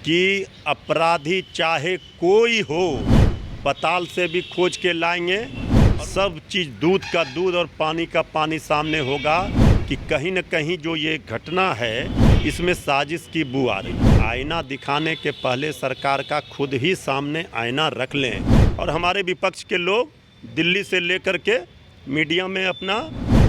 कि अपराधी चाहे कोई हो पताल से भी खोज के लाएंगे। सब चीज़ दूध का दूध और पानी का पानी सामने होगा कि कहीं न कहीं जो ये घटना है इसमें साजिश की बू आ रही है। आईना दिखाने के पहले सरकार का खुद ही सामने आईना रख लें। और हमारे विपक्ष के लोग दिल्ली से लेकर के मीडिया में अपना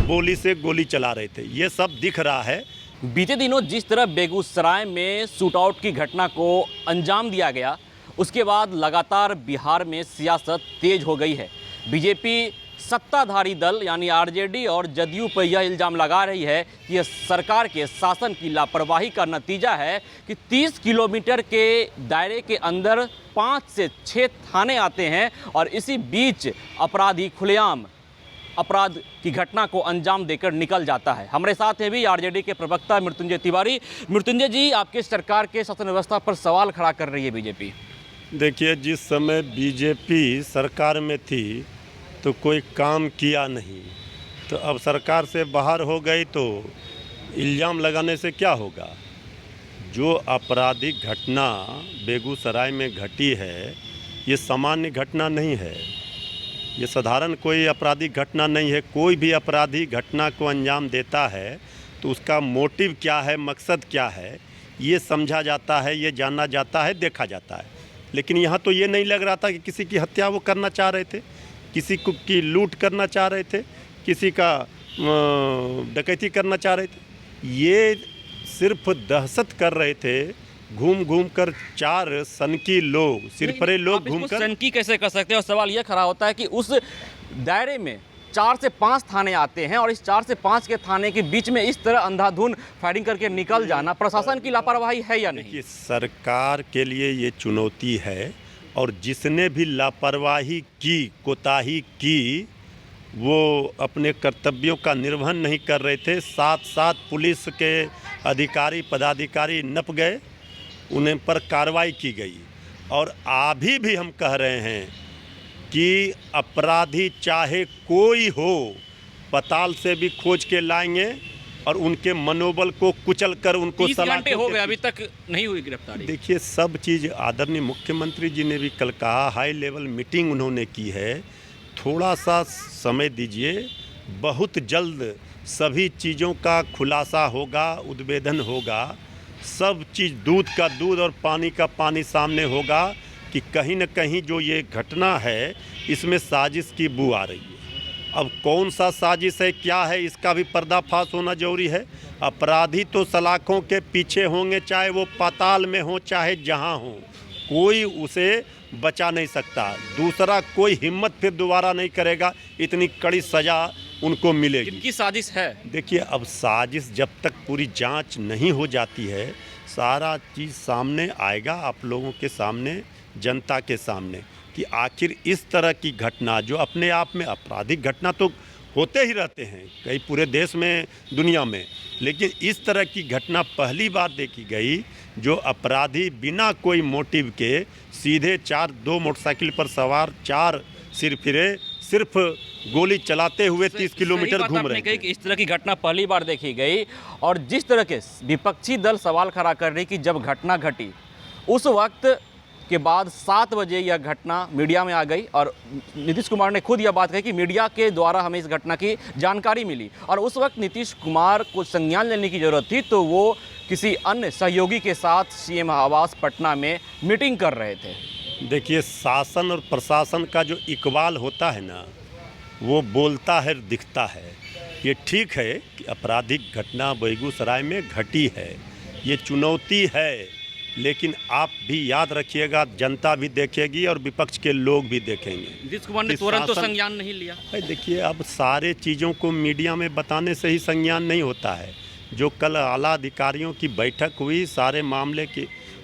बोली से गोली चला रहे थे, ये सब दिख रहा है। बीते दिनों जिस तरह बेगूसराय में शूटआउट की घटना को अंजाम दिया गया, उसके बाद लगातार बिहार में सियासत तेज हो गई है। बीजेपी सत्ताधारी दल यानी आरजेडी और जदयू पर यह इल्ज़ाम लगा रही है कि यह सरकार के शासन की लापरवाही का नतीजा है कि 30 किलोमीटर के दायरे के अंदर 5 से 6 थाने आते हैं और इसी बीच अपराधी खुलेआम अपराध की घटना को अंजाम देकर निकल जाता है। हमारे साथ हैं भी आरजेडी के प्रवक्ता मृत्युंजय तिवारी। मृत्युंजय जी, आपके सरकार के शासन व्यवस्था पर सवाल खड़ा कर रही है बीजेपी। देखिए, जिस समय बीजेपी सरकार में थी तो कोई काम किया नहीं, तो अब सरकार से बाहर हो गई तो इल्ज़ाम लगाने से क्या होगा। जो आपराधिक घटना बेगूसराय में घटी है ये सामान्य घटना नहीं है, ये साधारण कोई आपराधिक घटना नहीं है। कोई भी अपराधी घटना को अंजाम देता है तो उसका मोटिव क्या है, मकसद क्या है, ये समझा जाता है, ये जाना जाता है, देखा जाता है। लेकिन यहाँ तो ये नहीं लग रहा था कि किसी की हत्या वो करना चाह रहे थे, किसी को की लूट करना चाह रहे थे, किसी का डकैती करना चाह रहे थे। ये सिर्फ दहशत कर रहे थे। घूम घूम कर 4 सनकी लोग, सिरफरे लोग घूमकर सनकी कैसे कर सकते हैं। और सवाल यह खड़ा होता है कि उस दायरे में 4 से 5 थाने आते हैं और इस 4 से 5 के थाने के बीच में इस तरह अंधाधुंध फायरिंग करके निकल जाना प्रशासन की लापरवाही है या नहीं। सरकार के लिए ये चुनौती है और जिसने भी लापरवाही की, कोताही की, वो अपने कर्तव्यों का निर्वहन नहीं कर रहे थे। साथ साथ पुलिस के अधिकारी पदाधिकारी नप गए, उन्हें पर कार्रवाई की गई। और अभी भी हम कह रहे हैं कि अपराधी चाहे कोई हो पताल से भी खोज के लाएंगे और उनके मनोबल को कुचल कर उनको 30 घंटे हो गए, अभी तक नहीं हुई गिरफ्तारी। देखिए, सब चीज़ आदरणीय मुख्यमंत्री जी ने भी कल कहा, हाई लेवल मीटिंग उन्होंने की है। थोड़ा सा समय दीजिए, बहुत जल्द सभी चीज़ों का खुलासा होगा, उद्भेदन होगा। सब चीज़ दूध का दूध और पानी का पानी सामने होगा कि कहीं न कहीं जो ये घटना है इसमें साजिश की बू आ रही है। अब कौन सा साजिश है, क्या है, इसका भी पर्दाफाश होना जरूरी है। अपराधी तो सलाखों के पीछे होंगे, चाहे वो पाताल में हो चाहे जहां हो, कोई उसे बचा नहीं सकता। दूसरा कोई हिम्मत फिर दोबारा नहीं करेगा, इतनी कड़ी सज़ा उनको मिलेगी। किनकी साजिश है? देखिए, अब साजिश जब तक पूरी जांच नहीं हो जाती है, सारा चीज़ सामने आएगा, आप लोगों के सामने, जनता के सामने, कि आखिर इस तरह की घटना जो अपने आप में आपराधिक घटना तो होते ही रहते हैं कई पूरे देश में, दुनिया में, लेकिन इस तरह की घटना पहली बार देखी गई जो अपराधी बिना कोई मोटिव के सीधे 2 मोटरसाइकिल पर सवार 4 सिरफिरे सिर्फ गोली चलाते हुए 30 किलोमीटर घूम रहे थे। कि इस तरह की घटना पहली बार देखी गई। और जिस तरह के विपक्षी दल सवाल खड़ा कर रही कि जब घटना घटी उस वक्त के बाद 7 बजे यह घटना मीडिया में आ गई और नीतीश कुमार ने खुद यह बात कही कि मीडिया के द्वारा हमें इस घटना की जानकारी मिली और उस वक्त नीतीश कुमार को संज्ञान लेने की ज़रूरत थी, तो वो किसी अन्य सहयोगी के साथ सीएम आवास पटना में मीटिंग कर रहे थे। देखिए, शासन और प्रशासन का जो इकबाल होता है ना, वो बोलता है, दिखता है। ये ठीक है कि आपराधिक घटना बेगूसराय में घटी है, ये चुनौती है, लेकिन आप भी याद रखिएगा, जनता भी देखेगी और विपक्ष के लोग भी देखेंगे। नीतीश कुमार ने तुरंत तो संज्ञान नहीं लिया। देखिए, अब सारे चीज़ों को मीडिया में बताने से ही संज्ञान नहीं होता है। जो कल आला अधिकारियों की बैठक हुई, सारे मामले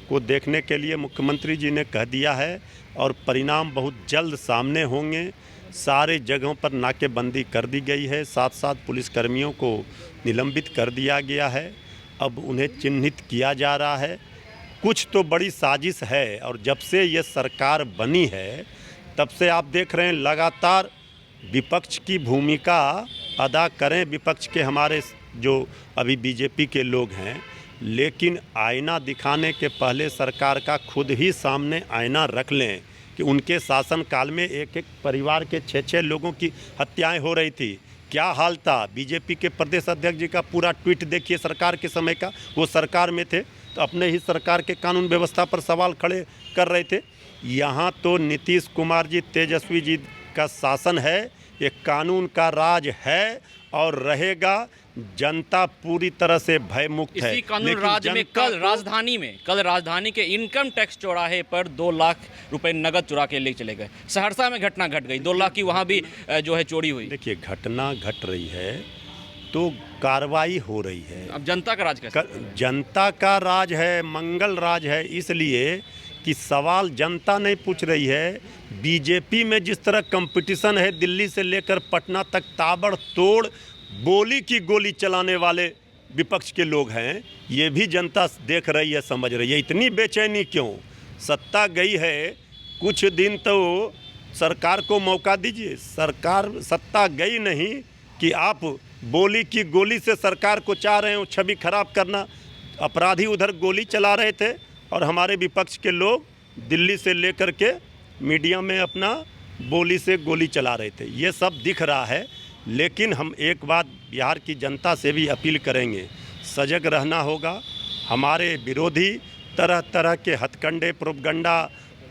को देखने के लिए मुख्यमंत्री जी ने कह दिया है और परिणाम बहुत जल्द सामने होंगे। सारे जगहों पर नाकेबंदी कर दी गई है, साथ साथ पुलिसकर्मियों को निलंबित कर दिया गया है। अब उन्हें चिन्हित किया जा रहा है। कुछ तो बड़ी साजिश है और जब से ये सरकार बनी है तब से आप देख रहे हैं लगातार विपक्ष की भूमिका अदा करें। विपक्ष के हमारे जो अभी बीजेपी के लोग हैं, लेकिन आईना दिखाने के पहले सरकार का खुद ही सामने आईना रख लें कि उनके शासनकाल में एक एक परिवार के 6-6 लोगों की हत्याएं हो रही थी। क्या हाल था? बीजेपी के प्रदेश अध्यक्ष जी का पूरा ट्वीट देखिए सरकार के समय का, वो सरकार में थे तो अपने ही सरकार के कानून व्यवस्था पर सवाल खड़े कर रहे थे। यहाँ तो नीतीश कुमार जी, तेजस्वी जी का शासन है, ये कानून का राज है और रहेगा। जनता पूरी तरह से भयमुक्त है। इसी कानून राज में कल राजधानी के इनकम टैक्स चौराहे पर 2 लाख रुपए नगद चुरा के ले चले गए। सहरसा में घटना घट गई, 2 लाख की वहाँ भी जो है चोरी हुई। देखिए, घटना घट रही है तो कार्रवाई हो रही है। अब जनता का राज कैसे? जनता का राज है, मंगल राज है, इसलिए कि सवाल जनता नहीं पूछ रही है। बीजेपी में जिस तरह कंपटीशन है, दिल्ली से लेकर पटना तक ताबड़तोड़ बोली की गोली चलाने वाले विपक्ष के लोग हैं, ये भी जनता देख रही है, समझ रही है। इतनी बेचैनी क्यों? सत्ता गई है, कुछ दिन तो सरकार को मौका दीजिए। सरकार सत्ता गई नहीं कि आप बोली की गोली से सरकार को चाह रहे हो छवि खराब करना। अपराधी उधर गोली चला रहे थे और हमारे विपक्ष के लोग दिल्ली से लेकर के मीडिया में अपना बोली से गोली चला रहे थे। ये सब दिख रहा है, लेकिन हम एक बात बिहार की जनता से भी अपील करेंगे, सजग रहना होगा। हमारे विरोधी तरह तरह के हथकंडे प्रोपगंडा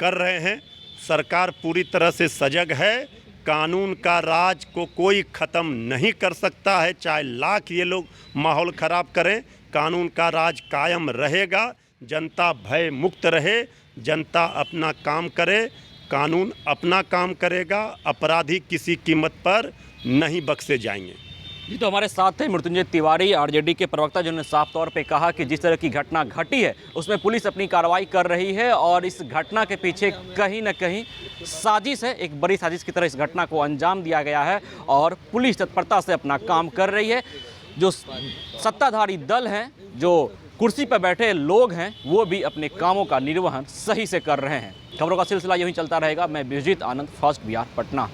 कर रहे हैं। सरकार पूरी तरह से सजग है। कानून का राज को कोई ख़त्म नहीं कर सकता है, चाहे लाख ये लोग माहौल ख़राब करें, कानून का राज कायम रहेगा। जनता भय मुक्त रहे, जनता अपना काम करे, कानून अपना काम करेगा, अपराधी किसी कीमत पर नहीं बख्शे जाएंगे। जी, तो हमारे साथ थे मृत्युंजय तिवारी, आरजेडी के प्रवक्ता, जिन्होंने साफ तौर पे कहा कि जिस तरह की घटना घटी है उसमें पुलिस अपनी कार्रवाई कर रही है और इस घटना के पीछे कहीं न कहीं साजिश है, एक बड़ी साजिश की तरह इस घटना को अंजाम दिया गया है और पुलिस तत्परता से अपना काम कर रही है। जो सत्ताधारी दल हैं, जो कुर्सी पर बैठे लोग हैं, वो भी अपने कामों का निर्वहन सही से कर रहे हैं। खबरों का सिलसिला यूँ ही चलता रहेगा। मैं विजित आनंद, फर्स्ट बिहार, पटना।